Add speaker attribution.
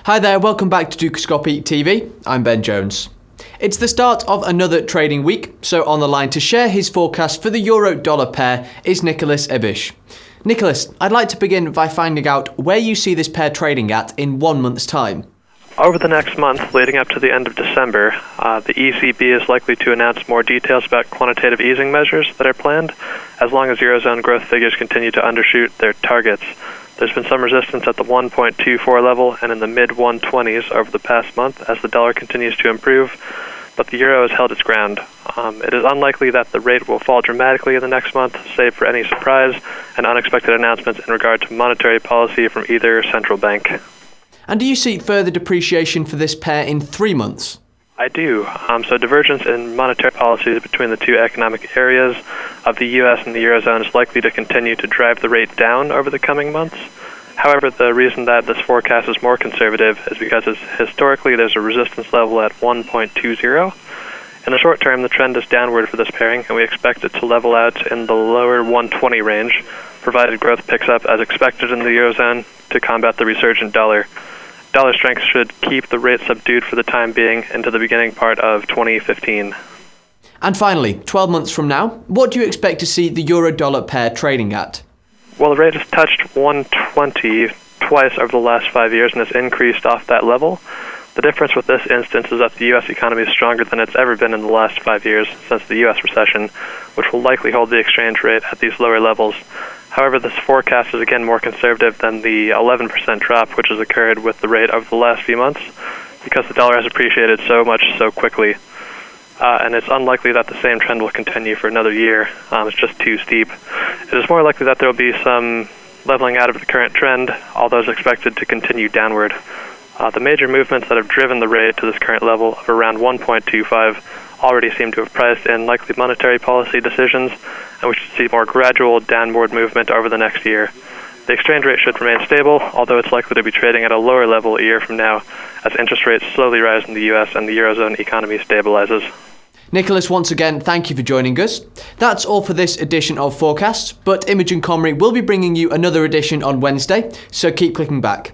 Speaker 1: Hi there, welcome back to Dukascopy TV. I'm Ben Jones. It's the start of another trading week, so on the line to share his forecast for the euro-dollar pair is Nicholas Ibish. Nicholas, I'd like to begin by finding out where you see this pair trading at in 1 month's time.
Speaker 2: Over the next month, leading up to the end of December, the ECB is likely to announce more details about quantitative easing measures that are planned, as long as Eurozone growth figures continue to undershoot their targets. There's been some resistance at the 1.24 level and in the mid-120s over the past month as the dollar continues to improve, but the euro has held its ground. It is unlikely that the rate will fall dramatically in the next month, save for any surprise and unexpected announcements in regard to monetary policy from either central bank.
Speaker 1: And do you see further depreciation for this pair in 3 months?
Speaker 2: I do. So divergence in monetary policies between the two economic areas of the U.S. and the Eurozone is likely to continue to drive the rate down over the coming months. However, the reason that this forecast is more conservative is because historically there's a resistance level at 1.20. In the short term, the trend is downward for this pairing, and we expect it to level out in the lower 120 range, provided growth picks up as expected in the Eurozone to combat the resurgent dollar. Dollar strength should keep the rate subdued for the time being into the beginning part of 2015.
Speaker 1: And finally, 12 months from now, what do you expect to see the euro-dollar pair trading at?
Speaker 2: Well, the rate has touched 120 twice over the last 5 years and has increased off that level. The difference with this instance is that the U.S. economy is stronger than it's ever been in the last 5 years since the U.S. recession, which will likely hold the exchange rate at these lower levels. However, this forecast is again more conservative than the 11% drop which has occurred with the rate over the last few months, because the dollar has appreciated so much so quickly. And it's unlikely that the same trend will continue for another year. It's just too steep. It is more likely that there will be some leveling out of the current trend, although it's expected to continue downward. The major movements that have driven the rate to this current level of around 1.25 already seem to have priced in likely monetary policy decisions, and we should see more gradual downward movement over the next year. The exchange rate should remain stable, although it's likely to be trading at a lower level a year from now as interest rates slowly rise in the U.S. and the Eurozone economy stabilizes.
Speaker 1: Nicholas, once again, thank you for joining us. That's all for this edition of Forecast, but Imogen Comrie will be bringing you another edition on Wednesday, so keep clicking back.